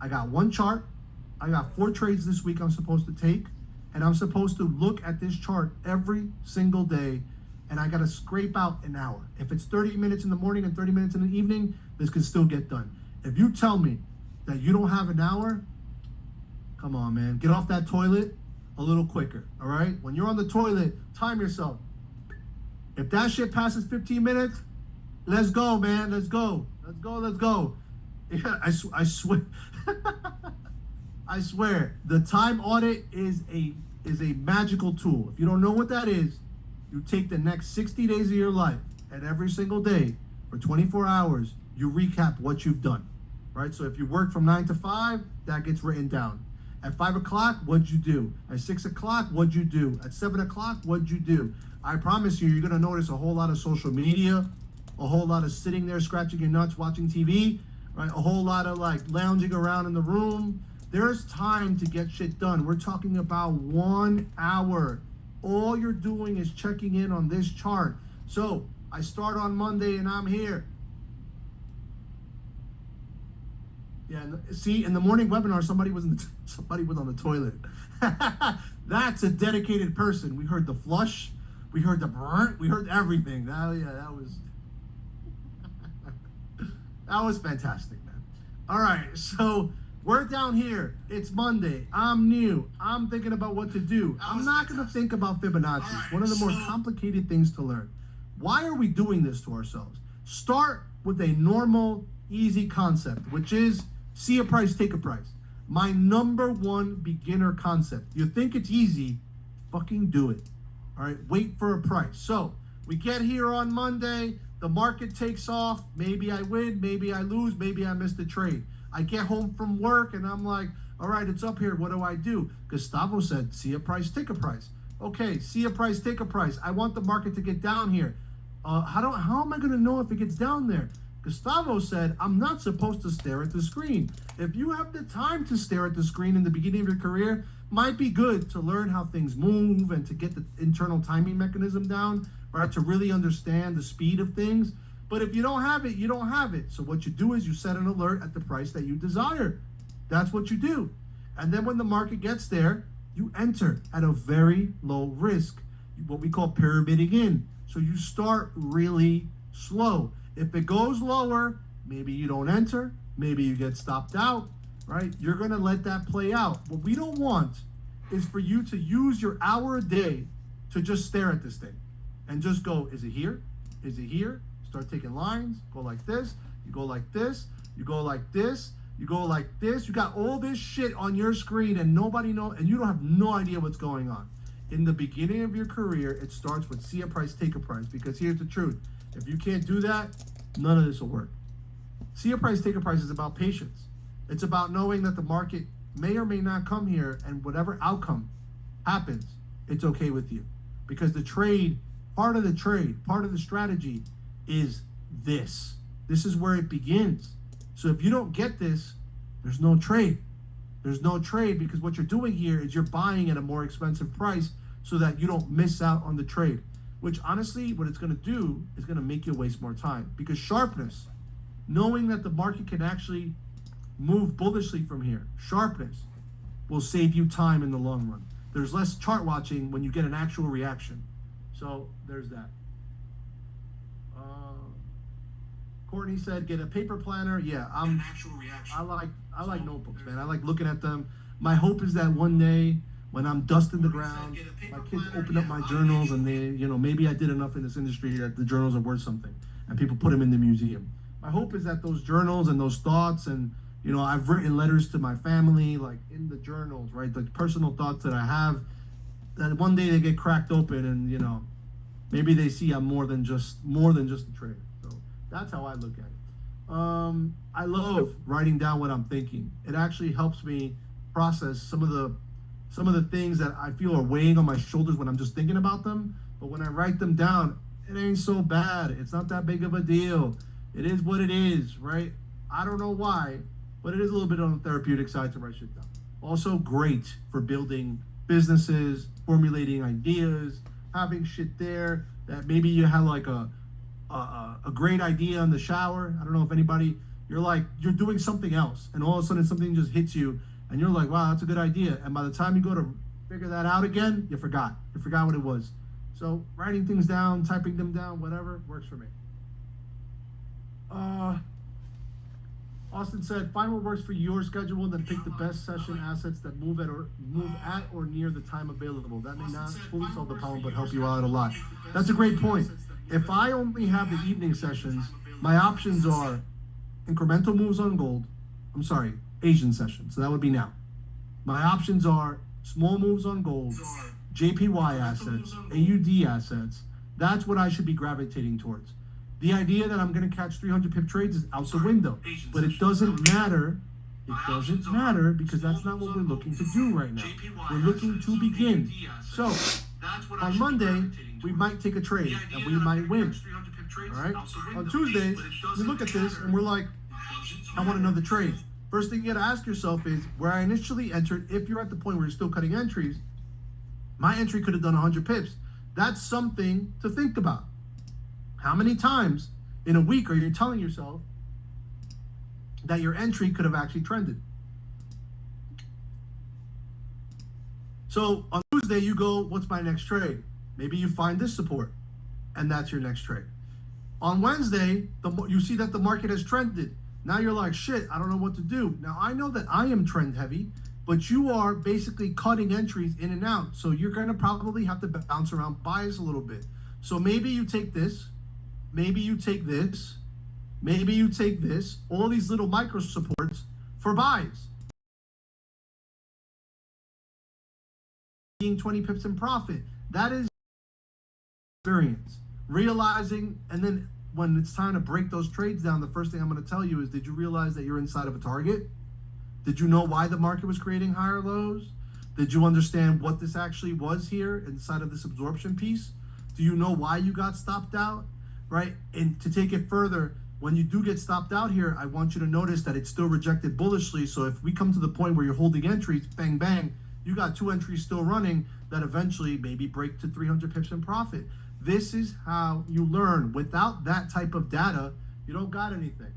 I got one chart. I got 4 trades this week I'm supposed to take, and I'm supposed to look at this chart every single day, and I got to scrape out an hour. If it's 30 minutes in the morning and 30 minutes in the evening, this can still get done. If you tell me that you don't have an hour, come on, man. Get off that toilet a little quicker, all right? When you're on the toilet, time yourself. If that shit passes 15 minutes, let's go, man. Let's go. Let's go. Let's go. Yeah, I swear. I swear, the time audit is a magical tool. If you don't know what that is, you take the next 60 days of your life, and every single day for 24 hours, you recap what you've done, right? So if you work from 9 to 5, that gets written down. At 5 o'clock, what'd you do? At 6 o'clock, what'd you do? At 7 o'clock, what'd you do? I promise you, you're gonna notice a whole lot of social media, a whole lot of sitting there scratching your nuts watching TV, right? A whole lot of like lounging around in the room. There's time to get shit done. We're talking about 1 hour. All you're doing is checking in on this chart. So I start on Monday and I'm here. Yeah, see, in the morning webinar, somebody was on the toilet. That's a dedicated person. We heard the flush, we heard the burnt, we heard everything. That was fantastic, man. All right, so we're down here. It's Monday. I'm new. I'm thinking about what to do. I'm not going to think about Fibonacci. It's one of the more complicated things to learn. Why are we doing this to ourselves? Start with a normal, easy concept, which is see a price, take a price. My number one beginner concept. You think it's easy, fucking do it. All right, wait for a price. So we get here on Monday. The market takes off. Maybe I win, maybe I lose, maybe I miss the trade. I get home from work and I'm like, all right, it's up here. What do I do? Gustavo said, see a price, take a price. Okay, see a price, take a price. I want the market to get down here. How am I going to know if it gets down there? Gustavo said, I'm not supposed to stare at the screen. If you have the time to stare at the screen in the beginning of your career, might be good to learn how things move and to get the internal timing mechanism down, right? To really understand the speed of things. But if you don't have it, you don't have it. So what you do is you set an alert at the price that you desire. That's what you do. And then when the market gets there, you enter at a very low risk, what we call pyramiding in. So you start really slow. If it goes lower, maybe you don't enter, maybe you get stopped out, right? You're gonna let that play out. What we don't want is for you to use your hour a day to just stare at this thing and just go, is it here? Is it here? Start taking lines, go like this, you go like this, you go like this, you go like this. You got all this shit on your screen and nobody knows, and you don't have no idea what's going on. In the beginning of your career, it starts with see a price, take a price, because here's the truth. If you can't do that, none of this will work. See a price, take a price is about patience. It's about knowing that the market may or may not come here, and whatever outcome happens, it's okay with you. Because the trade, part of the strategy is this. This is where it begins. So if you don't get this, there's no trade. There's no trade because what you're doing here is you're buying at a more expensive price so that you don't miss out on the trade. Which honestly, what it's going to do is going to make you waste more time. Because sharpness, knowing that the market can actually move bullishly from here, sharpness will save you time in the long run. There's less chart watching when you get an actual reaction. So there's that. Courtney said, get a paper planner. Yeah, I like notebooks, man. I like looking at them. My hope is that one day when I'm dusting the ground, my kids open up my journals and they, maybe I did enough in this industry that the journals are worth something and people put them in the museum. My hope is that those journals and those thoughts and, I've written letters to my family, like in the journals, right? The personal thoughts that I have, that one day they get cracked open and, maybe they see I'm more than just a trader. That's how I look at it. I love writing down what I'm thinking. It actually helps me process some of the things that I feel are weighing on my shoulders when I'm just thinking about them. But when I write them down, it ain't so bad. It's not that big of a deal. It is what it is, right? I don't know why, but it is a little bit on the therapeutic side to write shit down. Also great for building businesses, formulating ideas, having shit there that maybe you have like a great idea in the shower. I don't know if anybody you're doing something else, and all of a sudden something just hits you, and you're like, wow, that's a good idea. And by the time you go to figure that out again, you forgot what it was. So writing things down, typing them down, whatever works for me. Austin said, find what works for your schedule and then pick the best session assets that move at or near the time available. That may not fully solve the problem, but help you out a lot. That's a great point. If I only have the evening sessions, my options are incremental moves on gold. I'm sorry, Asian session. So that would be now. My options are small moves on gold, JPY assets, AUD assets. That's what I should be gravitating towards. The idea that I'm going to catch 300 pip trades is out the window, but it doesn't matter. It doesn't matter because that's not what we're looking to do right now. We're looking to begin. So on Monday, we might take a trade and we might win. All right. On Tuesday, we look at this and we're like, I want another trade. First thing you got to ask yourself is where I initially entered. If you're at the point where you're still cutting entries, my entry could have done 100 pips. That's something to think about. How many times in a week are you telling yourself that your entry could have actually trended? So on Tuesday, you go, what's my next trade? Maybe you find this support, and that's your next trade. On Wednesday, you see that the market has trended. Now you're like, shit, I don't know what to do. Now, I know that I am trend heavy, but you are basically cutting entries in and out. So you're going to probably have to bounce around bias a little bit. So maybe you take this. Maybe you take this, maybe you take this, all these little micro supports for buys. Being 20 pips in profit, that is experience. Realizing, and then when it's time to break those trades down, the first thing I'm going to tell you is, did you realize that you're inside of a target? Did you know why the market was creating higher lows? Did you understand what this actually was here inside of this absorption piece? Do you know why you got stopped out? Right? And to take it further, when you do get stopped out here, I want you to notice that it's still rejected bullishly. So if we come to the point where you're holding entries, bang, bang, you got 2 entries still running that eventually maybe break to 300 pips in profit. This is how you learn. Without that type of data, you don't got anything.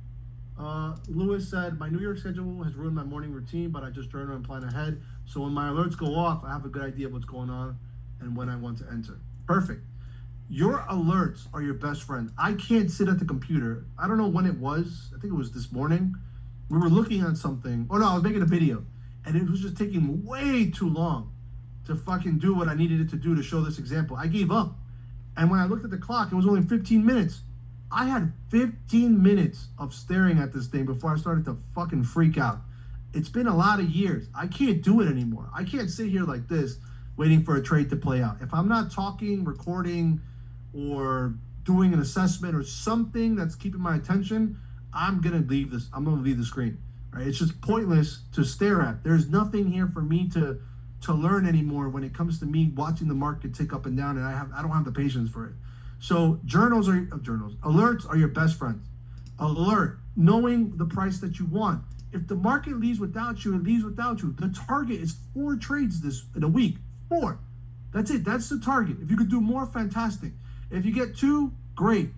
Lewis said, my New York schedule has ruined my morning routine, but I just journal and plan ahead. So when my alerts go off, I have a good idea of what's going on and when I want to enter. Perfect. Your alerts are your best friend. I can't sit at the computer. I don't know when it was. I think it was this morning. We were looking at something. Oh, no, I was making a video. And it was just taking way too long to fucking do what I needed it to do to show this example. I gave up. And when I looked at the clock, it was only 15 minutes. I had 15 minutes of staring at this thing before I started to fucking freak out. It's been a lot of years. I can't do it anymore. I can't sit here like this waiting for a trade to play out. If I'm not talking, recording, or doing an assessment or something that's keeping my attention, I'm gonna leave this. I'm gonna leave the screen. Right? It's just pointless to stare at. There's nothing here for me to learn anymore when it comes to me watching the market tick up and down, and I don't have the patience for it. So alerts are your best friends. Alert, knowing the price that you want. If the market leaves without you, it leaves without you. The target is 4 trades this in a week. 4. That's it. That's the target. If you could do more, fantastic. If you get 2, great.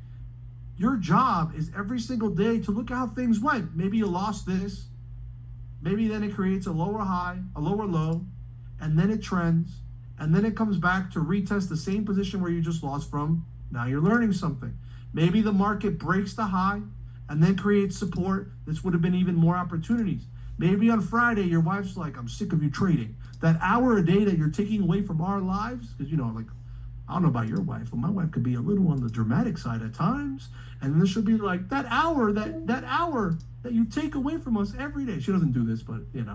Your job is every single day to look at how things went. Maybe you lost this. Maybe then it creates a lower high, a lower low, and then it trends, and then it comes back to retest the same position where you just lost from. Now you're learning something. Maybe the market breaks the high and then creates support. This would have been even more opportunities. Maybe on Friday, your wife's like, I'm sick of you trading. That hour a day that you're taking away from our lives, because, like, I don't know about your wife, but my wife could be a little on the dramatic side at times. And then she'll be like, that hour that you take away from us every day. She doesn't do this, but, right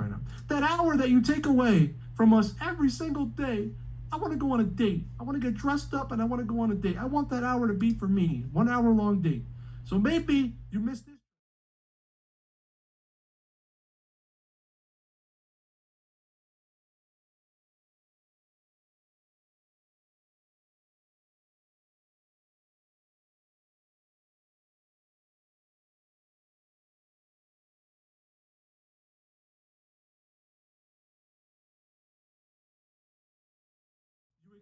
now. That hour that you take away from us every single day, I want to go on a date. I want to get dressed up and I want to go on a date. I want that hour to be for me. 1 hour long date. So maybe you missed this.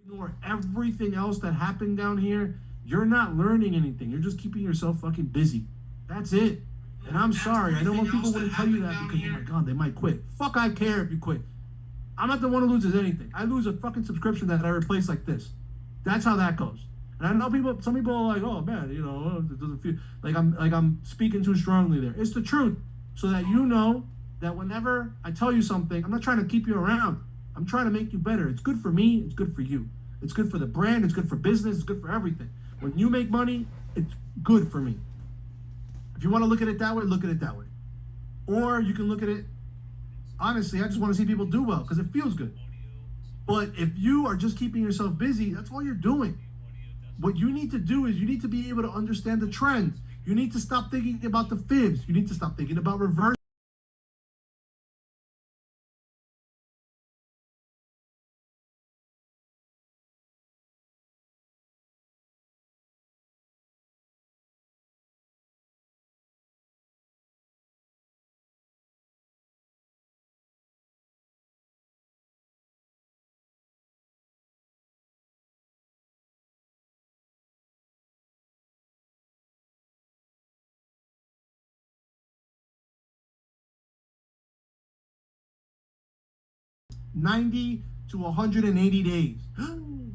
Ignore everything else that happened down here, you're not learning anything. You're just keeping yourself fucking busy. That's it. And I'm sorry. I know most people wouldn't tell you that because, oh my God, they might quit. Fuck, I care if you quit. I'm not the one who loses anything. I lose a fucking subscription that I replace like this. That's how that goes. And I know some people are like, oh man, it doesn't feel like I'm speaking too strongly there. It's the truth. So that you know that whenever I tell you something, I'm not trying to keep you around. I'm trying to make you better. It's good for me. It's good for you. It's good for the brand. It's good for business. It's good for everything. When you make money, it's good for me. If you want to look at it that way, look at it that way. Or you can look at it, honestly, I just want to see people do well because it feels good. But if you are just keeping yourself busy, that's all you're doing. What you need to do is you need to be able to understand the trend. You need to stop thinking about the fibs. You need to stop thinking about reverse. $90 to 180 days.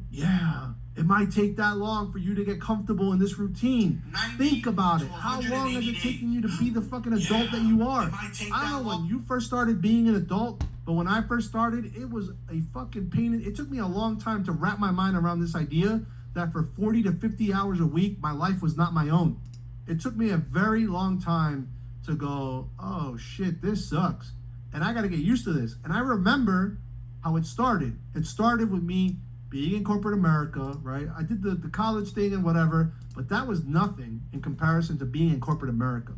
Yeah, it might take that long for you to get comfortable in this routine. Think about it. How long has it taken you to be the fucking adult that you are? I don't know when you first started being an adult, but when I first started, it was a fucking pain. It took me a long time to wrap my mind around this idea that for 40 to 50 hours a week, my life was not my own. It took me a very long time to go, oh shit, this sucks. And I got to get used to this. And I remember how it started. It started with me being in corporate America, right? I did the college thing and whatever, but that was nothing in comparison to being in corporate America.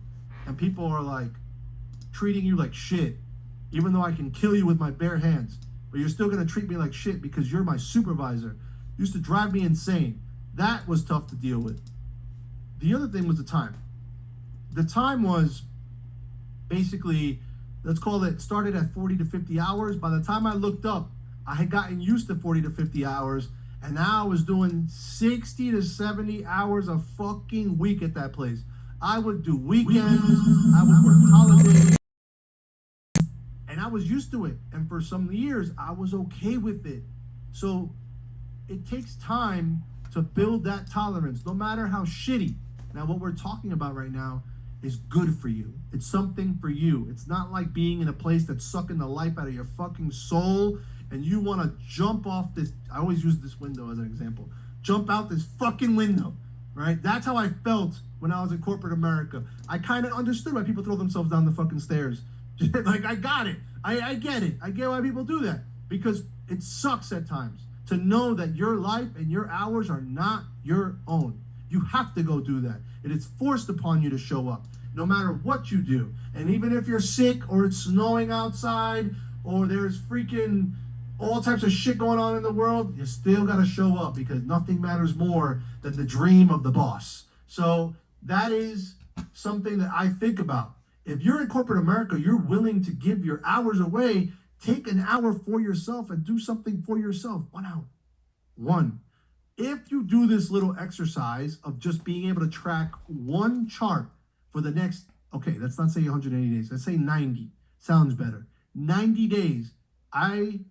And people are like treating you like shit, even though I can kill you with my bare hands, but you're still gonna treat me like shit because you're my supervisor. It used to drive me insane. That was tough to deal with. The other thing was the time. The time was basically, let's call it, started at 40 to 50 hours. By the time I looked up, I had gotten used to 40 to 50 hours, and now I was doing 60 to 70 hours a fucking week at that place. I would do weekends, I would work holidays, and I was used to it. And for some years, I was okay with it. So it takes time to build that tolerance, no matter how shitty. Now, what we're talking about right now is good for you. It's something for you. It's not like being in a place that's sucking the life out of your fucking soul and you want to jump off this. I always use this window as an example. Jump out this fucking window, right? That's how I felt when I was in corporate America. I kind of understood why people throw themselves down the fucking stairs. Like, I got it. I get it. I get why people do that because it sucks at times to know that your life and your hours are not your own. You have to go do that. It is forced upon you to show up, no matter what you do. And even if you're sick or it's snowing outside or there's freaking all types of shit going on in the world, you still got to show up because nothing matters more than the dream of the boss. So that is something that I think about. If you're in corporate America, you're willing to give your hours away. Take an hour for yourself and do something for yourself. 1 hour. One. If you do this little exercise of just being able to track one chart for the next, okay, let's not say 180 days. Let's say 90. Sounds better. 90 days. I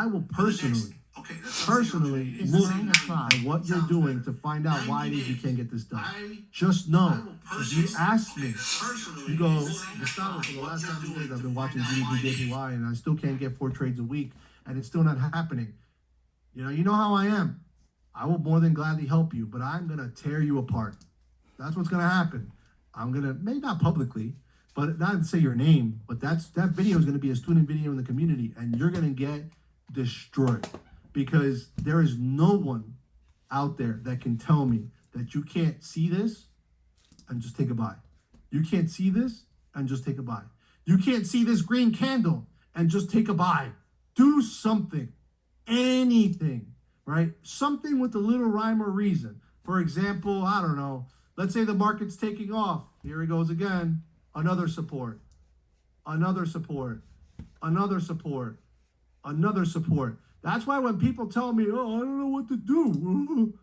will personally look at what you're doing to find out why it is you can't get this done. Just know, if you ask me, you go, Gustavo, for the last 7 days I've been watching GDP and I still can't get 4 trades a week and it's still not happening. You know how I am. I will more than gladly help you, but I'm going to tear you apart. That's what's going to happen. I'm going to, maybe not publicly, but not say your name, but that video is going to be a student video in the community, and you're going to get destroyed because there is no one out there that can tell me that you can't see this and just take a buy. You can't see this and just take a buy. You can't see this green candle and just take a buy. Do something, anything. Right? Something with a little rhyme or reason. For example, I don't know. Let's say the market's taking off. Here it goes again. Another support. Another support. Another support. Another support. That's why when people tell me, oh, I don't know what to do.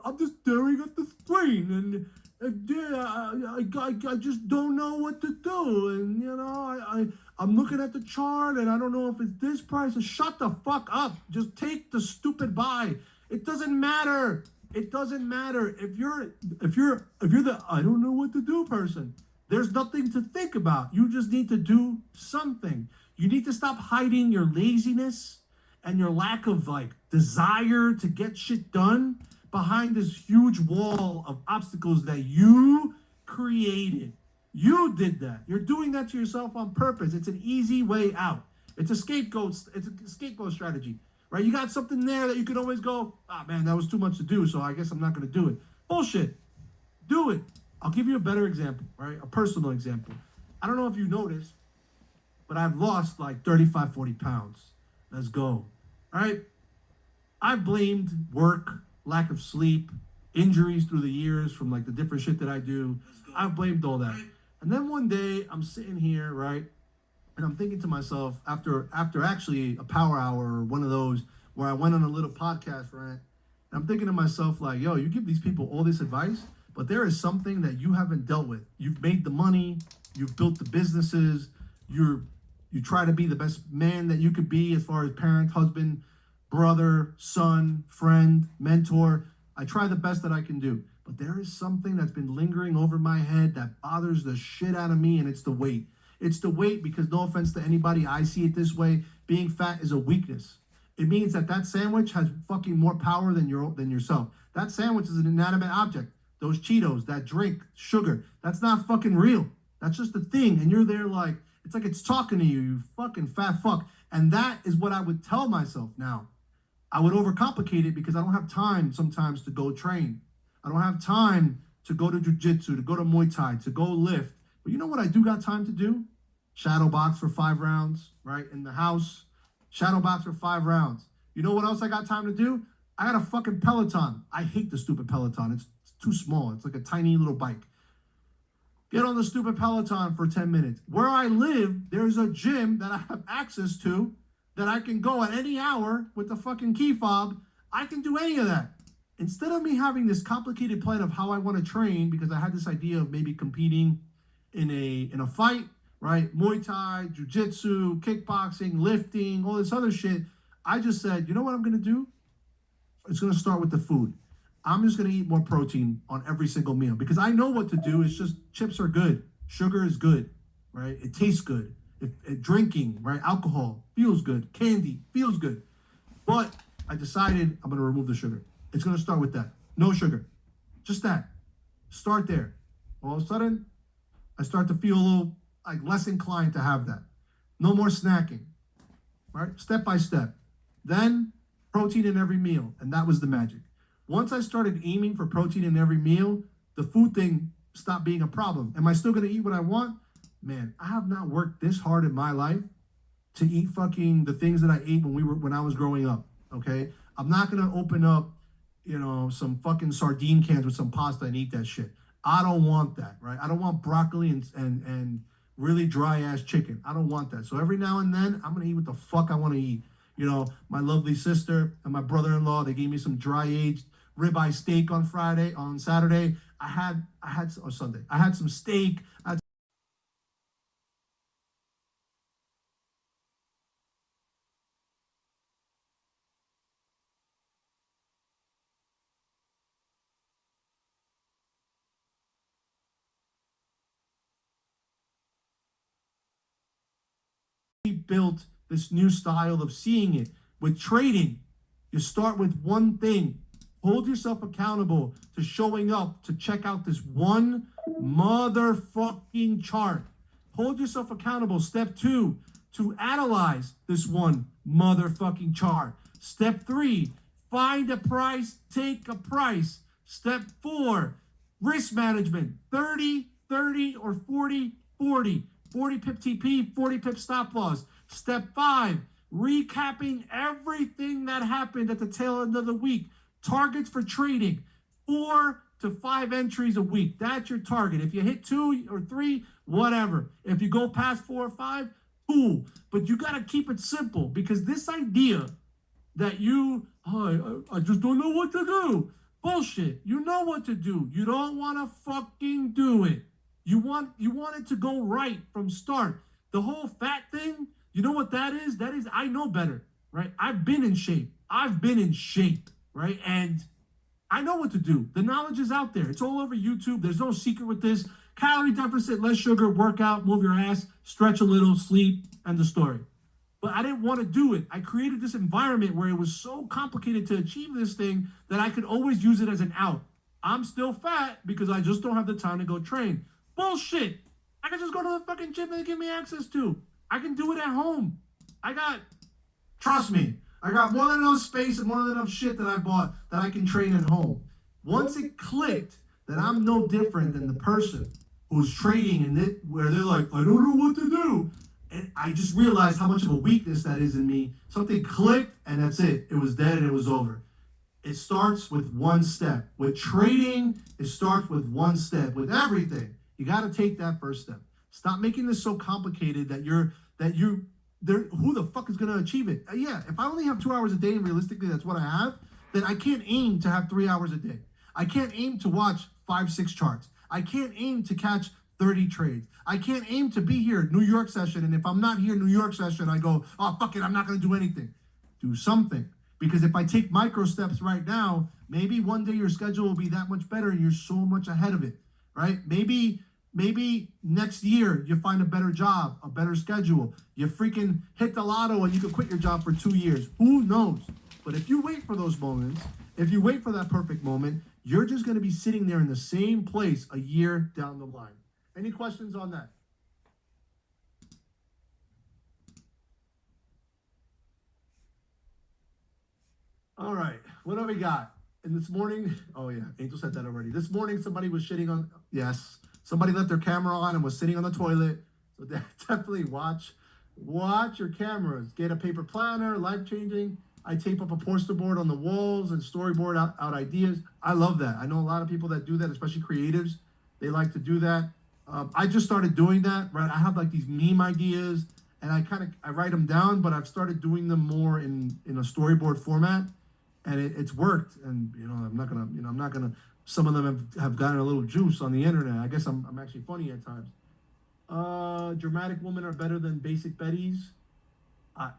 I'm just staring at the screen and I just don't know what to do. And, I'm looking at the chart and I don't know if it's this price. Shut the fuck up. Just take the stupid buy. It doesn't matter. It doesn't matter. If you're the I don't know what to do person, there's nothing to think about. You just need to do something. You need to stop hiding your laziness and your lack of desire to get shit done behind this huge wall of obstacles that you created. You did that. You're doing that to yourself on purpose. It's an easy way out. It's a scapegoat. It's a scapegoat strategy, right? You got something there that you can always go, man, that was too much to do, so I guess I'm not going to do it. Bullshit. Do it. I'll give you a better example, right? A personal example. I don't know if you noticed, but I've lost 35, 40 pounds. Let's go. All right? I've blamed work, lack of sleep, injuries through the years from the different shit that I do. I've blamed all that. And then one day I'm sitting here, right? And I'm thinking to myself, after actually a power hour or one of those where I went on a little podcast rant, I'm thinking to myself, yo, you give these people all this advice, but there is something that you haven't dealt with. You've made the money, you've built the businesses, you try to be the best man that you could be as far as parent, husband, brother, son, friend, mentor. I try the best that I can do. But there is something that's been lingering over my head that bothers the shit out of me, and it's the weight. It's the weight because, no offense to anybody, I see it this way. Being fat is a weakness. It means that sandwich has fucking more power than yourself. That sandwich is an inanimate object. Those Cheetos, that drink, sugar, that's not fucking real. That's just a thing. And you're there it's like it's talking to you, you fucking fat fuck. And that is what I would tell myself now. I would overcomplicate it because I don't have time sometimes to go train. I don't have time to go to jiu-jitsu, to go to Muay Thai, to go lift. But you know what I do got time to do? Shadow box for 5 rounds, right? In the house. Shadow box for 5 rounds. You know what else I got time to do? I got a fucking Peloton. I hate the stupid Peloton. It's too small. It's like a tiny little bike. Get on the stupid Peloton for 10 minutes. Where I live, there's a gym that I have access to that I can go at any hour with the fucking key fob. I can do any of that. Instead of me having this complicated plan of how I want to train, because I had this idea of maybe competing in a fight, right? Muay Thai, jiu-jitsu, kickboxing, lifting, all this other shit. I just said, you know what I'm going to do? It's going to start with the food. I'm just going to eat more protein on every single meal because I know what to do. It's just chips are good. Sugar is good, right? It tastes good. Drinking, right? Alcohol feels good. Candy feels good. But I decided I'm going to remove the sugar. It's going to start with that. No sugar. Just that. Start there. All of a sudden, I start to feel a little less inclined to have that. No more snacking, right? Step by step. Then protein in every meal. And that was the magic. Once I started aiming for protein in every meal, the food thing stopped being a problem. Am I still going to eat what I want? Man, I have not worked this hard in my life to eat fucking the things that I ate when I was growing up, okay? I'm not going to open up, some fucking sardine cans with some pasta and eat that shit. I don't want that, right? I don't want broccoli and really dry ass chicken. I don't want that. So every now and then, I'm going to eat what the fuck I want to eat. My lovely sister and my brother-in-law, they gave me some dry aged ribeye steak on Saturday. Sunday. I had some steak. Built this new style of seeing it. With trading, you start with one thing. Hold yourself accountable to showing up to check out this one motherfucking chart. Hold yourself accountable. Step 2, to analyze this one motherfucking chart. Step 3, find a price, take a price. Step 4, risk management. 30, 30, or 40, 40. 40 pip TP, 40 pip stop loss. Step 5, recapping everything that happened at the tail end of the week. Targets for trading, 4 to 5 entries a week. That's your target. If you hit 2 or 3, whatever. If you go past 4 or 5, cool. But you got to keep it simple because this idea that I just don't know what to do. Bullshit. You know what to do. You don't want to fucking do it. You want it to go right from start. The whole fat thing, you know what that is? That is, I know better, right? I've been in shape, right? And I know what to do. The knowledge is out there. It's all over YouTube. There's no secret with this. Calorie deficit, less sugar, workout, move your ass, stretch a little, sleep, end the story. But I didn't want to do it. I created this environment where it was so complicated to achieve this thing that I could always use it as an out. I'm still fat because I just don't have the time to go train. Bullshit. I can just go to the fucking gym they give me access to. I can do it at home. Trust me, I got more than enough space and more than enough shit that I bought that I can train at home. Once it clicked that I'm no different than the person who's trading in it, where they're like, I don't know what to do. And I just realized how much of a weakness that is in me. Something clicked and that's it. It was dead and it was over. It starts with one step. With trading, it starts with one step. With everything, you got to take that first step. Stop making this so complicated that who the fuck is going to achieve it? Yeah, if I only have 2 hours a day and realistically that's what I have, then I can't aim to have 3 hours a day. I can't aim to watch 5-6 charts. I can't aim to catch 30 trades. I can't aim to be here New York session, and if I'm not here New York session, I go, oh, fuck it, I'm not going to do anything. Do something. Because if I take micro steps right now, maybe one day your schedule will be that much better and you're so much ahead of it, right? Maybe next year you find a better job, a better schedule. You freaking hit the lotto and you can quit your job for 2 years. Who knows? But if you wait for those moments, if you wait for that perfect moment, you're just going to be sitting there in the same place a year down the line. Any questions on that? All right, what do we got? And this morning, oh yeah, Angel said that already. This morning, somebody was shitting on, yes, somebody left their camera on and was sitting on the toilet. So definitely watch your cameras. Get a paper planner, life-changing. I tape up a poster board on the walls and storyboard out ideas. I love that. I know a lot of people that do that, especially creatives. They like to do that. I just started doing that, right? I have like these meme ideas and I write them down, but I've started doing them more in a storyboard format. And it's worked, and I'm not gonna. Some of them have gotten a little juice on the internet. I guess I'm actually funny at times. Dramatic women are better than basic Bettys. I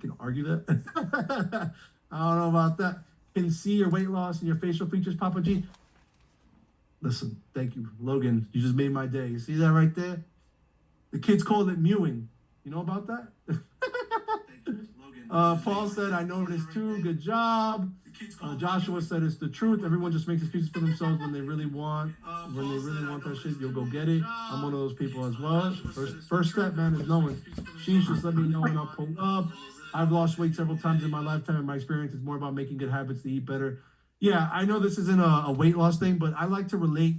can argue that. I don't know about that. Can see your weight loss and your facial features, Papa G. Listen, thank you, Logan. You just made my day. You see that right there? The kids call it mewing. You know about that? Paul said, I know this too. Good job. Joshua said it's the truth. Everyone just makes excuses for themselves when they really want that shit. You'll go get it. I'm one of those people as well. First step, man, is knowing. She just let me know when I'll pull up. I've lost weight several times in my lifetime, and my experience is more about making good habits to eat better. Yeah, I know this isn't a weight loss thing, but I like to relate.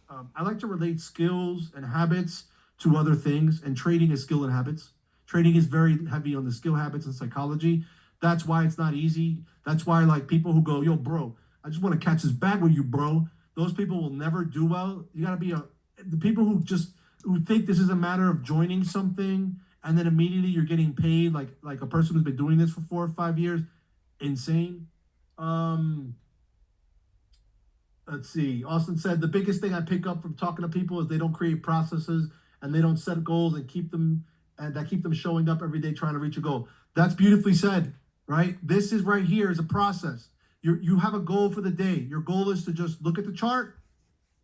I like to relate skills and habits to other things, and trading is skill and habits. Trading is very heavy on the skill, habits, and psychology. That's why it's not easy. That's why, like, people who go, yo, bro, I just want to catch this bag with you, bro. Those people will never do well. You got to be the people who think this is a matter of joining something and then immediately you're getting paid like a person who's been doing this for 4 or 5 years. Insane. Let's see. Austin said, the biggest thing I pick up from talking to people is they don't create processes and they don't set goals and keep them showing up every day trying to reach a goal. That's beautifully said, right? This is right here is a process. You have a goal for the day. Your goal is to just look at the chart,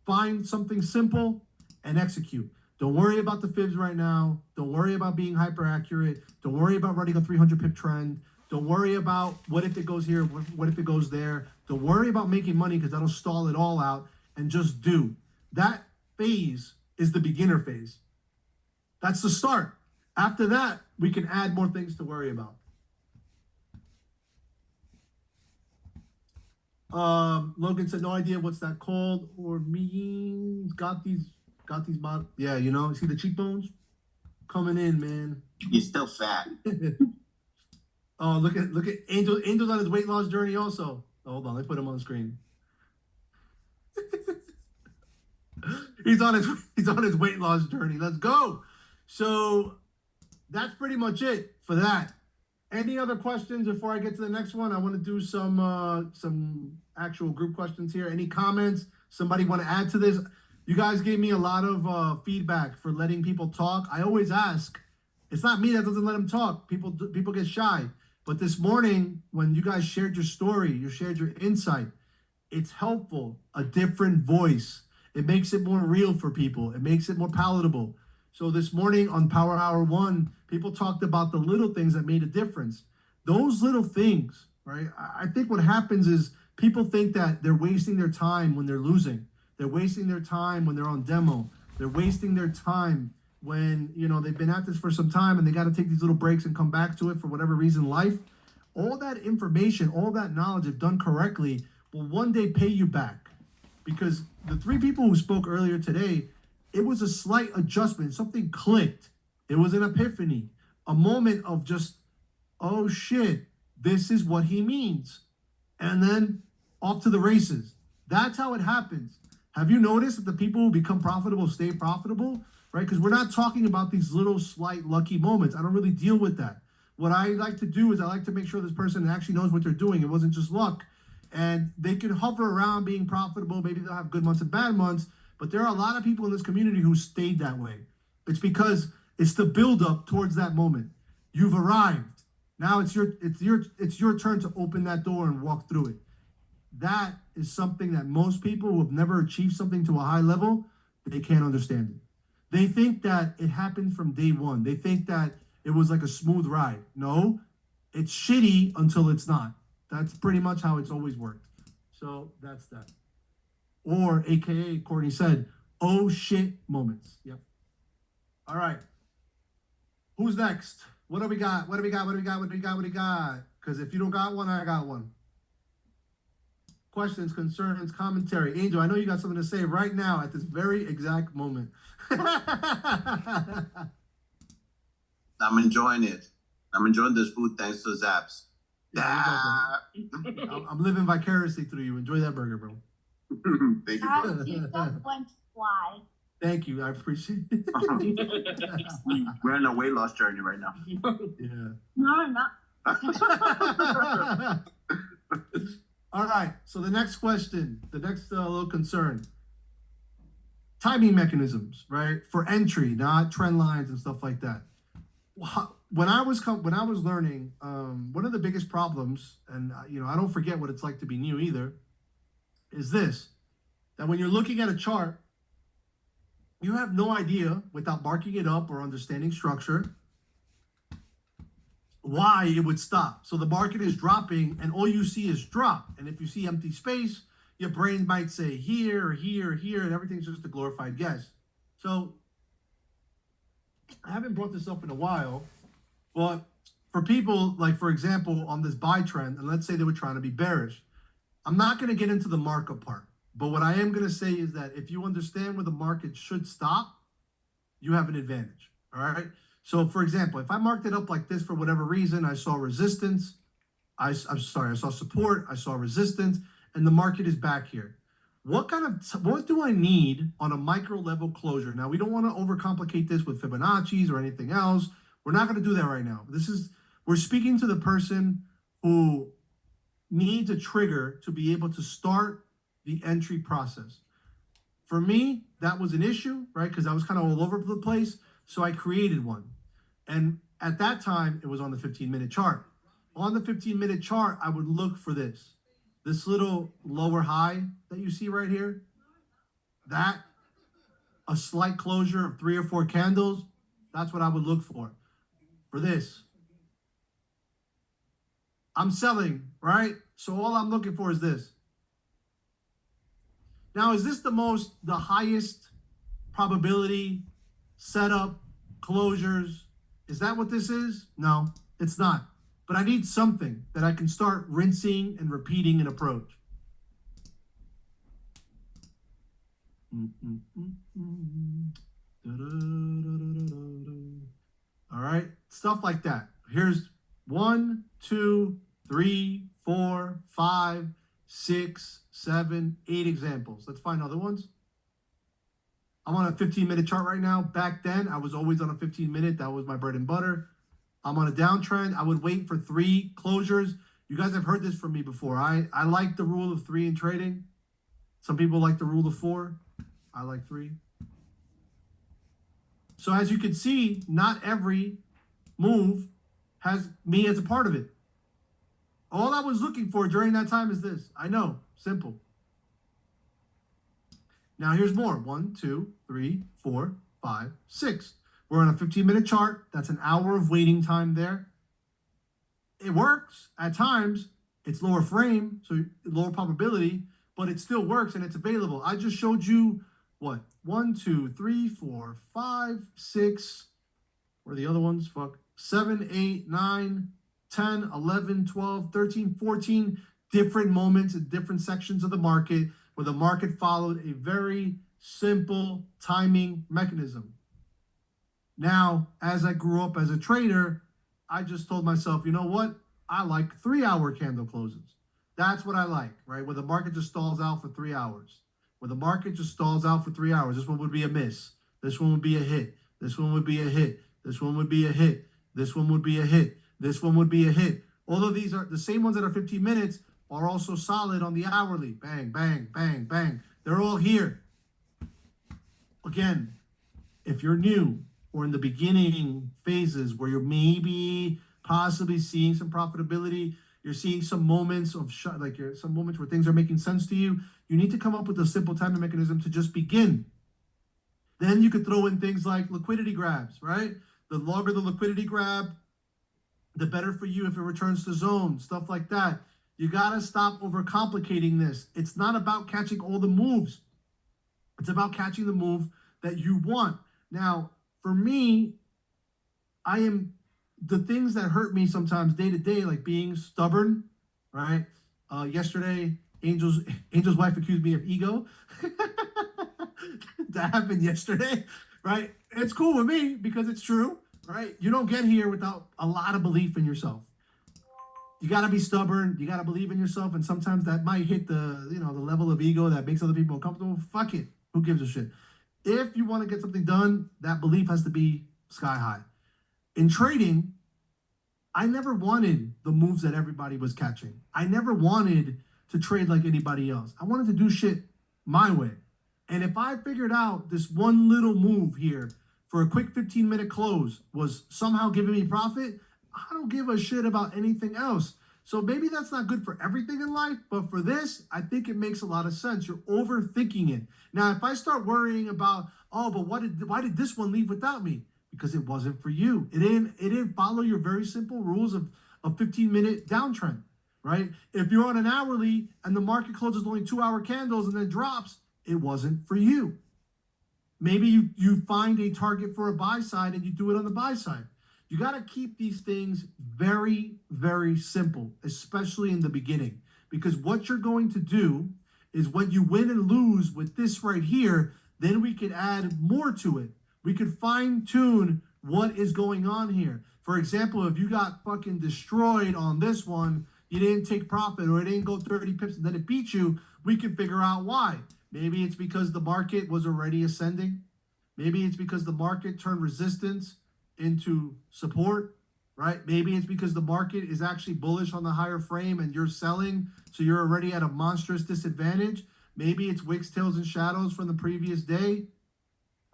find something simple, and execute. Don't worry about the fibs right now. Don't worry about being hyper accurate. Don't worry about running a 300 pip trend. Don't worry about what if it goes here, what if it goes there. Don't worry about making money because that'll stall it all out, and just do. That phase is the beginner phase. That's the start. After that, we can add more things to worry about. Logan said, no idea what's that called or means. Got these models. Yeah, you see the cheekbones coming in, man. You're still fat. Oh, look at Angel. Angel's on his weight loss journey also. Oh, hold on, let me put him on the screen. He's on his weight loss journey. Let's go. So that's pretty much it for that. Any other questions before I get to the next one? I want to do some actual group questions here. Any comments? Somebody want to add to this? You guys gave me a lot of feedback for letting people talk. I always ask. It's not me that doesn't let them talk. People get shy. But this morning, when you guys shared your story, you shared your insight, it's helpful. A different voice. It makes it more real for people. It makes it more palatable. So this morning on Power Hour 1, people talked about the little things that made a difference. Those little things, right? I think what happens is people think that they're wasting their time when they're losing. They're wasting their time when they're on demo. They're wasting their time when, they've been at this for some time and they got to take these little breaks and come back to it for whatever reason in life. All that information, all that knowledge, if done correctly, will one day pay you back. Because the 3 people who spoke earlier today, it was a slight adjustment. Something clicked. It was an epiphany, a moment of just, oh shit, this is what he means. And then off to the races. That's how it happens. Have you noticed that the people who become profitable stay profitable, right? Because we're not talking about these little slight lucky moments. I don't really deal with that. What I like to do is I like to make sure this person actually knows what they're doing. It wasn't just luck. And they can hover around being profitable. Maybe they'll have good months and bad months. But there are a lot of people in this community who stayed that way. It's because it's the buildup towards that moment. You've arrived. Now it's your turn to open that door and walk through it. That is something that most people who have never achieved something to a high level, they can't understand it. They think that it happened from day one. They think that it was like a smooth ride. No, it's shitty until it's not. That's pretty much how it's always worked. So that's that. Or AKA Courtney said, oh shit moments. Yep. All right. Who's next? What do we got? What do we got? What do we got? What do we got? What do we got? Because if you don't got one, I got one. Questions, concerns, commentary. Angel, I know you got something to say right now at this very exact moment. I'm enjoying it. I'm enjoying this food thanks to Zaps. Yeah, I'm living vicariously through you. Enjoy that burger, bro. Thank you. Fly. Thank you. I appreciate it. We're on a weight loss journey right now. Yeah. No, I'm not. All right. So the next question, the next little concern. Timing mechanisms, right? For entry, not trend lines and stuff like that. When I was learning, one of the biggest problems, and I don't forget what it's like to be new either, is this: that when you're looking at a chart, you have no idea, without marking it up or understanding structure, why it would stop. So the market is dropping, and all you see is drop. And if you see empty space, your brain might say here, here, here, and everything's just a glorified guess. So I haven't brought this up in a while, but for people, like for example, on this buy trend, and let's say they were trying to be bearish, I'm not going to get into the markup part. But what I am going to say is that if you understand where the market should stop, you have an advantage. All right. So for example, if I marked it up like this for whatever reason, I saw resistance, I saw support, I saw resistance, and the market is back here. What do I need on a micro level closure? Now, we don't want to overcomplicate this with Fibonacci's or anything else. We're not going to do that right now. We're speaking to the person who needs a trigger to be able to start the entry process. For me, that was an issue, right? Because I was kind of all over the place. So I created one. And at that time, it was on the 15-minute chart. On the 15-minute chart, I would look for this little lower high that you see right here. That, a slight closure of 3 or 4 candles, that's what I would look for this. I'm selling, right? So all I'm looking for is this. Now, is this the highest probability setup, closures? Is that what this is? No, it's not. But I need something that I can start rinsing and repeating an approach. All right, stuff like that. Here's 1, 2, 3, 4, 5, 6, 7, 8 examples. Let's find other ones. I'm on a 15-minute chart right now. Back then, I was always on a 15-minute. That was my bread and butter. I'm on a downtrend. I would wait for 3 closures. You guys have heard this from me before. I like the rule of 3 in trading. Some people like the rule of 4. I like 3. So as you can see, not every move has me as a part of it. All I was looking for during that time is this. I know, simple. Now here's more. 1, 2, 3, 4, 5, 6. We're on a 15-minute chart. That's an hour of waiting time there. It works at times. It's lower frame, so lower probability, but it still works and it's available. I just showed you what? 1, 2, 3, 4, 5, 6. Where are the other ones? Fuck. 7, 8, 9, 10, 11, 12, 13, 14 different moments in different sections of the market where the market followed a very simple timing mechanism. Now, as I grew up as a trader, I just told myself, you know what? I like 3-hour candle closes. That's what I like, right? Where the market just stalls out for 3 hours. Where the market just stalls out for 3 hours. This one would be a miss. This one would be a hit. This one would be a hit. This one would be a hit. This one would be a hit. This one would be a hit. Although these are the same ones that are 15 minutes are also solid on the hourly. Bang, bang, bang, bang. They're all here. Again, if you're new or in the beginning phases where you're maybe possibly seeing some profitability, you're seeing some moments of some moments where things are making sense to you, you need to come up with a simple timing mechanism to just begin. Then you could throw in things like liquidity grabs, right? The longer the liquidity grab, the better for you if it returns to zone, stuff like that. You got to stop overcomplicating this. It's not about catching all the moves. It's about catching the move that you want. Now, for me, the things that hurt me sometimes day to day, like being stubborn, right? Yesterday, Angel's wife accused me of ego. That happened yesterday, right? It's cool with me because it's true, right? You don't get here without a lot of belief in yourself. You got to be stubborn. You got to believe in yourself. And sometimes that might hit the level of ego that makes other people uncomfortable. Fuck it. Who gives a shit? If you want to get something done, that belief has to be sky high. In trading, I never wanted the moves that everybody was catching. I never wanted to trade like anybody else. I wanted to do shit my way. And if I figured out this one little move here for a quick 15-minute close was somehow giving me profit, I don't give a shit about anything else. So maybe that's not good for everything in life, but for this, I think it makes a lot of sense. You're overthinking it. Now, if I start worrying about, oh, but why did this one leave without me? Because it wasn't for you. It didn't follow your very simple rules of a 15-minute downtrend, right? If you're on an hourly and the market closes only 2-hour candles and then drops, it wasn't for you. Maybe you find a target for a buy side and you do it on the buy side. You got to keep these things very, very simple, especially in the beginning. Because what you're going to do is when you win and lose with this right here, then we could add more to it. We could fine tune what is going on here. For example, if you got fucking destroyed on this one, you didn't take profit or it didn't go 30 pips and then it beat you, we can figure out why. Maybe it's because the market was already ascending. Maybe it's because the market turned resistance into support, right? Maybe it's because the market is actually bullish on the higher frame and you're selling, so you're already at a monstrous disadvantage. Maybe it's wicks, tails, and shadows from the previous day,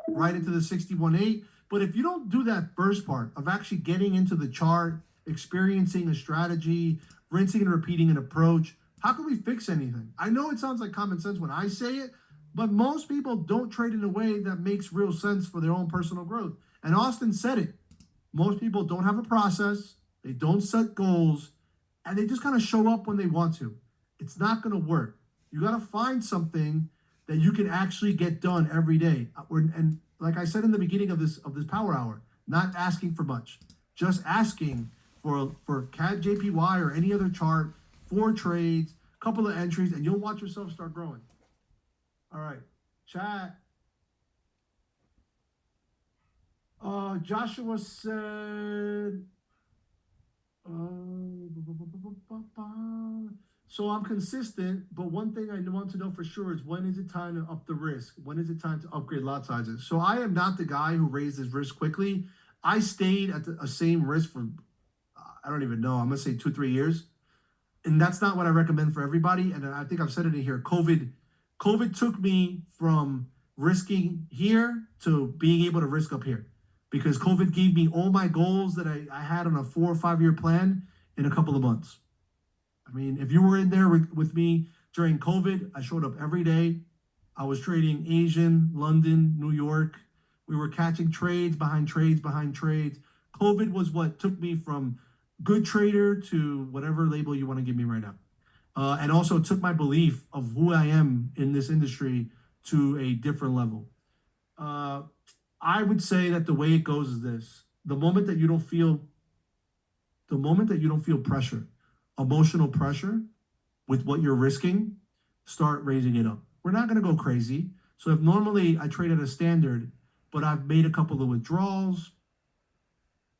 right into the 61.8. But if you don't do that first part of actually getting into the chart, experiencing a strategy, rinsing and repeating an approach, how can we fix anything? I know it sounds like common sense when I say it, but most people don't trade in a way that makes real sense for their own personal growth. And Austin said it. Most people don't have a process, they don't set goals, and they just kind of show up when they want to. It's not going to work. You got to find something that you can actually get done every day. And like I said in the beginning of this power hour, not asking for much, just asking for CAD JPY or any other chart, 4 trades, couple of entries, and you'll watch yourself start growing. All right, chat. Joshua said, so I'm consistent, but one thing I want to know for sure is when is it time to up the risk? When is it time to upgrade lot sizes? So I am not the guy who raises risk quickly. I stayed at the same risk for, I don't even know, I'm going to say 2-3 years. And that's not what I recommend for everybody. And I think I've said it in here. COVID took me from risking here to being able to risk up here, because COVID gave me all my goals that I had on a 4 or 5 year plan in a couple of months. I mean, if you were in there with me during COVID, I showed up every day. I was trading Asian, London, New York. We were catching trades behind trades behind trades. COVID was what took me from good trader to whatever label you want to give me right now. And also took my belief of who I am in this industry to a different level. I would say that the way it goes is this: the moment that you don't feel pressure, emotional pressure with what you're risking, start raising it up. We're not going to go crazy. So if normally I trade at a standard, but I've made a couple of withdrawals,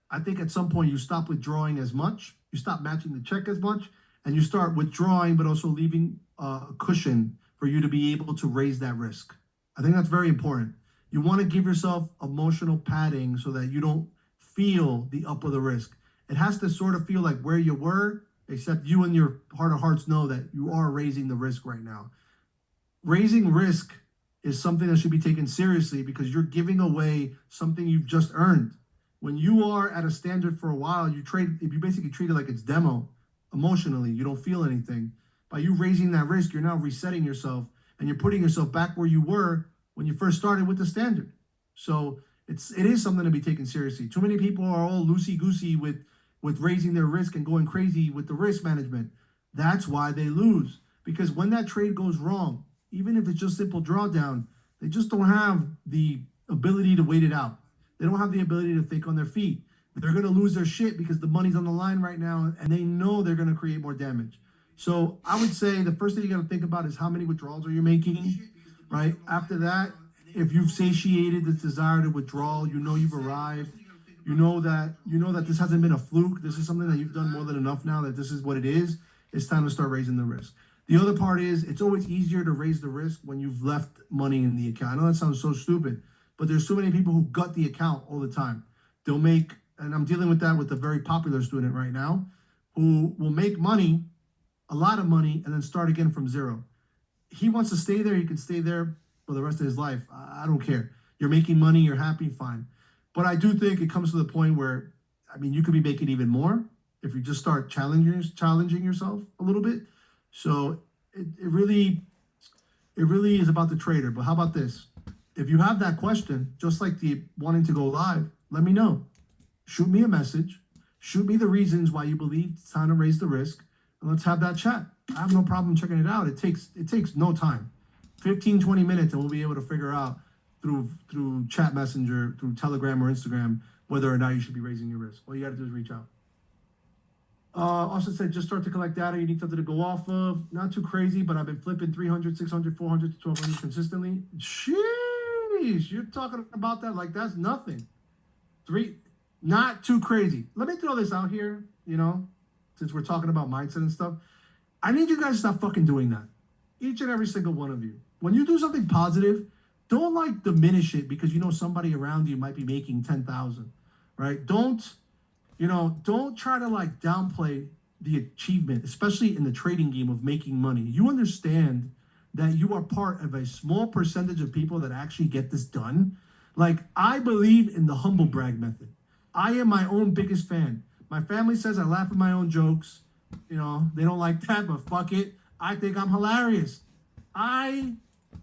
I think at some point you stop withdrawing as much, you stop matching the check as much, and you start withdrawing, but also leaving a cushion for you to be able to raise that risk. I think that's very important. You want to give yourself emotional padding so that you don't feel the up of the risk. It has to sort of feel like where you were, except you in your heart of hearts know that you are raising the risk right now. Raising risk is something that should be taken seriously, because you're giving away something you've just earned. When you are at a standard for a while, you basically treat it like it's demo. Emotionally, you don't feel anything. By you raising that risk, you're now resetting yourself, and you're putting yourself back where you were when you first started with the standard. So it is something to be taken seriously. Too many people are all loosey-goosey with raising their risk and going crazy with the risk management. That's why they lose. Because when that trade goes wrong, even if it's just simple drawdown, they just don't have the ability to wait it out. They don't have the ability to think on their feet. They're going to lose their shit because the money's on the line right now, and they know they're going to create more damage. So I would say the first thing you got to think about is how many withdrawals are you making, right? After that, if you've satiated this desire to withdraw, you know you've arrived. You know that this hasn't been a fluke. This is something that you've done more than enough now, that this is what it is. It's time to start raising the risk. The other part is, it's always easier to raise the risk when you've left money in the account. I know that sounds so stupid, but there's so many people who gut the account all the time. They'll make, and I'm dealing with that with a very popular student right now, who will make money, a lot of money, and then start again from zero. He wants to stay there. He can stay there for the rest of his life. I don't care. You're making money. You're happy. Fine. But I do think it comes to the point where, I mean, you could be making even more if you just start challenging yourself a little bit. So it really is about the trader. But how about this? If you have that question, just like the wanting to go live, let me know. Shoot me a message. Shoot me the reasons why you believe it's time to raise the risk, and let's have that chat. I have no problem checking it out. It takes no time. 15, 20 minutes, and we'll be able to figure out through chat messenger, through Telegram or Instagram, whether or not you should be raising your risk. All you got to do is reach out. Also said, just start to collect data. You need something to go off of. Not too crazy, but I've been flipping 300, 600, 400 to 1200 consistently. Sheesh, you're talking about that like that's nothing. Not too crazy. Let me throw this out here, since we're talking about mindset and stuff. I need you guys to stop fucking doing that. Each and every single one of you. When you do something positive, don't diminish it because somebody around you might be making 10,000, right? Don't try to downplay the achievement, especially in the trading game of making money. You understand that you are part of a small percentage of people that actually get this done. I believe in the humble brag method. I am my own biggest fan. My family says I laugh at my own jokes. They don't like that, but fuck it. I think I'm hilarious. I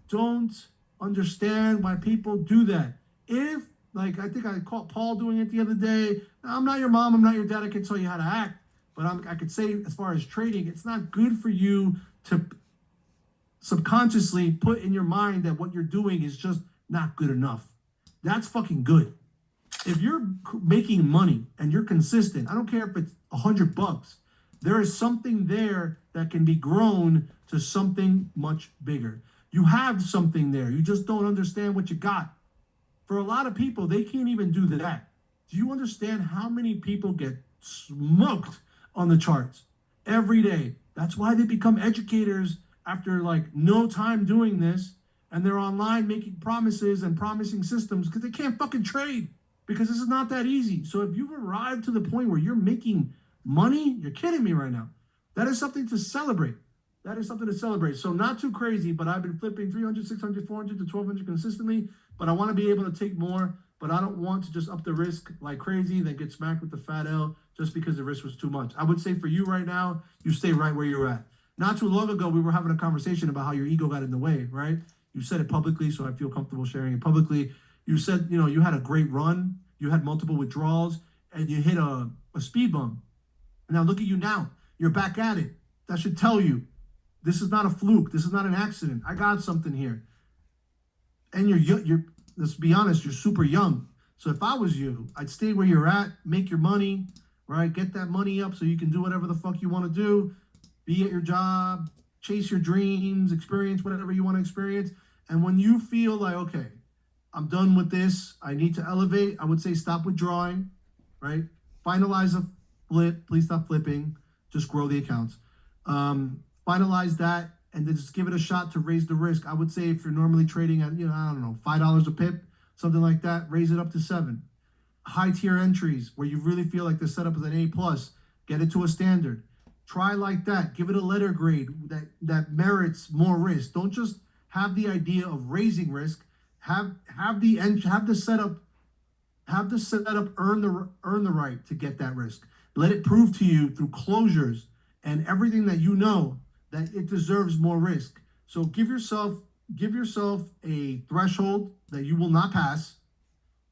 don't understand why people do that. I think I caught Paul doing it the other day. I'm not your mom, I'm not your dad, I can tell you how to act. But I could say, as far as trading, it's not good for you to subconsciously put in your mind that what you're doing is just not good enough. That's fucking good. If you're making money and you're consistent, I don't care if it's $100, there is something there that can be grown to something much bigger. You have something there. You just don't understand what you got. For a lot of people, they can't even do that. Do you understand how many people get smoked on the charts every day? That's why they become educators after no time doing this, and they're online making promises and promising systems because they can't fucking trade. because this is not that easy. So if you've arrived to the point where you're making money, you're kidding me right now. That is something to celebrate. That is something to celebrate. So not too crazy, but I've been flipping 300, 600, 400 to 1200 consistently, but I want to be able to take more, but I don't want to just up the risk like crazy, then get smacked with the fat L just because the risk was too much. I would say for you right now, you stay right where you're at. Not too long ago, we were having a conversation about how your ego got in the way, right? You said it publicly, so I feel comfortable sharing it publicly. You said, you know, you had a great run, you had multiple withdrawals, and you hit a speed bump. Now look at you now. You're back at it. That should tell you this is not a fluke. This is not an accident. I got something here. And you're let's be honest, you're super young. So if I was you, I'd stay where you're at, make your money, right? Get that money up so you can do whatever the fuck you want to do. Be at your job, chase your dreams, experience whatever you want to experience. And when you feel like, okay, I'm done with this, I need to elevate, I would say stop withdrawing, right? Finalize a flip. Please stop flipping. Just grow the accounts. Finalize that, and then just give it a shot to raise the risk. I would say if you're normally trading at, you know, I don't know, $5 a pip, something like that, raise it up to 7. High tier entries where you really feel like the setup is an A+, get it to a standard. Try like that. Give it a letter grade that merits more risk. Don't just have the idea of raising risk. Have the setup earn the right to get that risk. Let it prove to you through closures and everything that you know that it deserves more risk. So give yourself a threshold that you will not pass,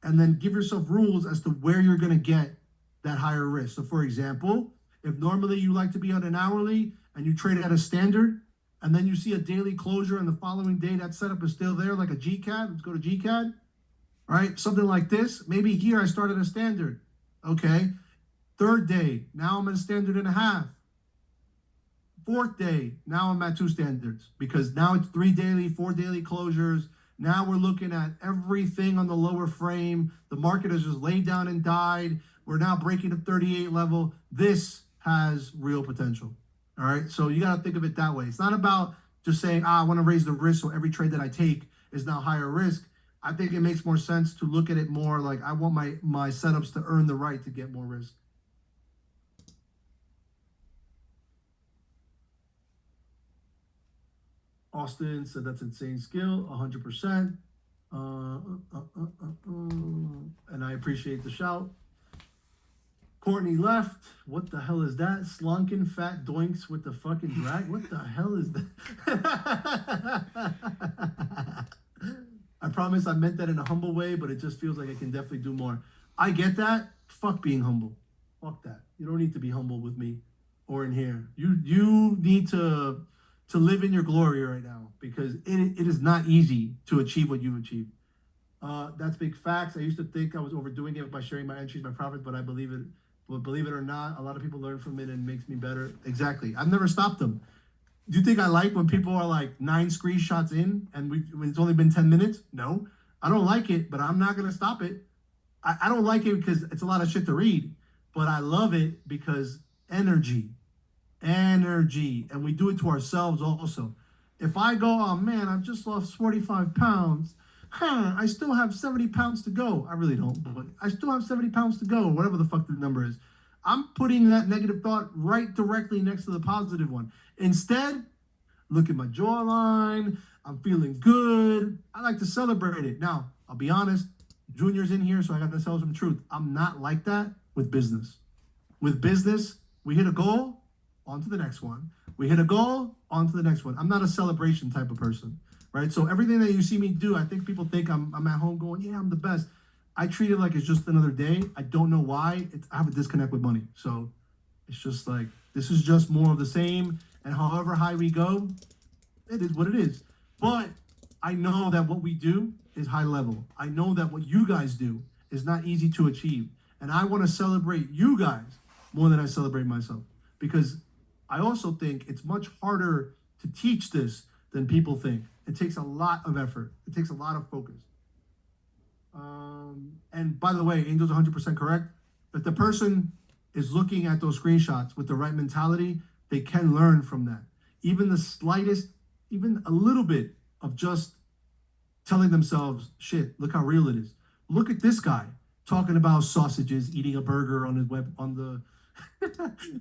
and then give yourself rules as to where you're going to get that higher risk. So for example, if normally you like to be on an hourly and you trade at a standard, and then you see a daily closure and the following day that setup is still there, like a GCAD, let's go to GCAD, right? Something like this. Maybe here I started a standard. Okay. Third day, now I'm at a standard and a half. Fourth day, now I'm at 2 standards because now it's 3 daily, 4 daily closures. Now we're looking at everything on the lower frame. The market has just laid down and died. We're now breaking the 38 level. This has real potential. All right. So you got to think of it that way. It's not about just saying, I want to raise the risk so every trade that I take is now higher risk. I think it makes more sense to look at it more like I want my setups to earn the right to get more risk. Austin said that's insane skill, 100%. And I appreciate the shout. Courtney left. What the hell is that? Slunken fat doinks with the fucking drag. What the hell is that? I promise I meant that in a humble way, but it just feels like I can definitely do more. I get that. Fuck being humble. Fuck that. You don't need to be humble with me or in here. You need to live in your glory right now because it is not easy to achieve what you've achieved. That's big facts. I used to think I was overdoing it by sharing my entries, my profits, but I believe it. But believe it or not, a lot of people learn from it and it makes me better. Exactly. I've never stopped them. Do you think I like when people are like 9 screenshots in and when it's only been 10 minutes? No, I don't like it, but I'm not going to stop it. I don't like it because it's a lot of shit to read, but I love it because energy, and we do it to ourselves also. If I go, oh man, I've just lost 45 pounds. I still have 70 pounds to go. I really don't, but I still have 70 pounds to go, whatever the fuck the number is. I'm putting that negative thought right directly next to the positive one. Instead, look at my jawline. I'm feeling good. I like to celebrate it. Now, I'll be honest, Junior's in here, so I got to tell some truth. I'm not like that with business. With business, we hit a goal, on to the next one. We hit a goal, on to the next one. I'm not a celebration type of person. Right, so everything that you see me do, I think people think I'm at home going, yeah, I'm the best. I treat it like it's just another day. I don't know why. I have a disconnect with money. So it's just like, this is just more of the same. And however high we go, it is what it is. But I know that what we do is high level. I know that what you guys do is not easy to achieve. And I want to celebrate you guys more than I celebrate myself. Because I also think it's much harder to teach this than people think. It takes a lot of effort. It takes a lot of focus. And by the way, Angel's 100% correct. If the person is looking at those screenshots with the right mentality, they can learn from that. Even the slightest, even a little bit of just telling themselves, shit, look how real it is. Look at this guy, talking about sausages, eating a burger on his web on the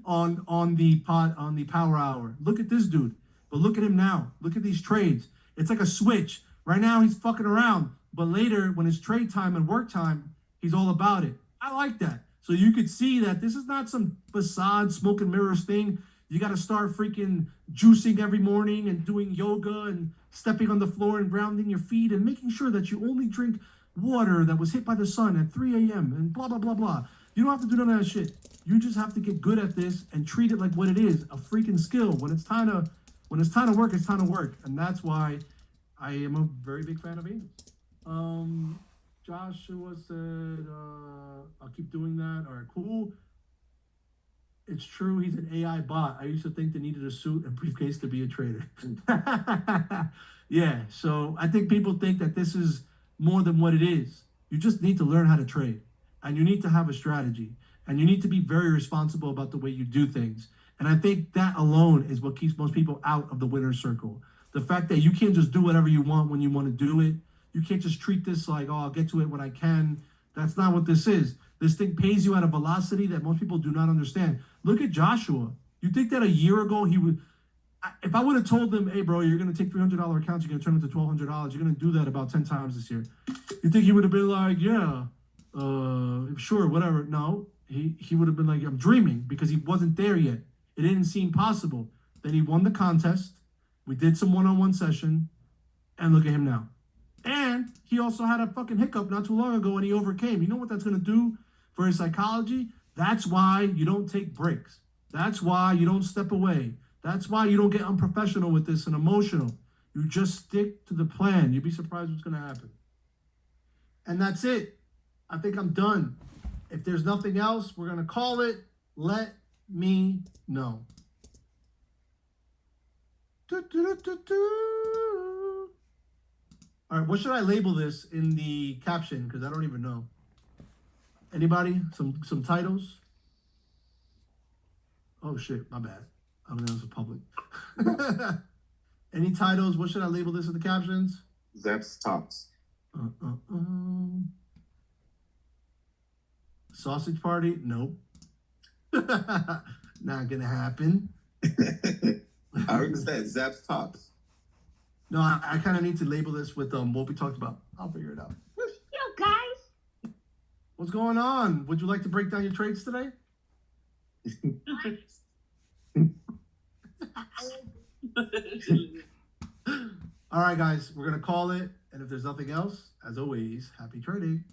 on the power hour. Look at this dude. But look at him now. Look at these trades. It's like a switch. Right now he's fucking around, but later when it's trade time and work time, he's all about it. I like that. So you could see that this is not some facade smoke and mirrors thing. You got to start freaking juicing every morning and doing yoga and stepping on the floor and grounding your feet and making sure that you only drink water that was hit by the sun at 3 a.m. and blah, blah, blah, blah. You don't have to do none of that shit. You just have to get good at this and treat it like what it is, a freaking skill. When it's time to work, it's time to work. And that's why I am a very big fan of angels. Joshua said, I'll keep doing that. All right, cool. It's true, he's an AI bot. I used to think they needed a suit and briefcase to be a trader. Yeah, so I think people think that this is more than what it is. You just need to learn how to trade. And you need to have a strategy. And you need to be very responsible about the way you do things. And I think that alone is what keeps most people out of the winner's circle. The fact that you can't just do whatever you want when you want to do it. You can't just treat this like, oh, I'll get to it when I can. That's not what this is. This thing pays you at a velocity that most people do not understand. Look at Joshua. You think that a year ago he would, if I would have told them, hey, bro, you're going to take $300 accounts, you're going to turn them to $1,200, you're going to do that about 10 times this year. You think he would have been like, yeah, sure, whatever. No, he would have been like, I'm dreaming, because he wasn't there yet. It didn't seem possible. Then he won the contest. We did some one-on-one session, and look at him now. And he also had a fucking hiccup not too long ago, and he overcame. You know what that's going to do for his psychology? That's why you don't take breaks. That's why you don't step away. That's why you don't get unprofessional with this and emotional. You just stick to the plan. You'd be surprised what's going to happen. And that's it. I think I'm done. If there's nothing else, we're going to call it. Let me know. All right, what should I label this in the caption? Because I don't even know. Anybody? Some titles? Oh, shit, my bad. I don't know if it's public. Any titles? What should I label this in the captions? Zap's Talks. Sausage party? Nope. Not gonna happen. I already said Zap's Talks. No, I kind of need to label this with what we talked about. I'll figure it out. Yo, guys. What's going on? Would you like to break down your trades today? All right, guys, we're gonna call it. And if there's nothing else, as always, happy trading.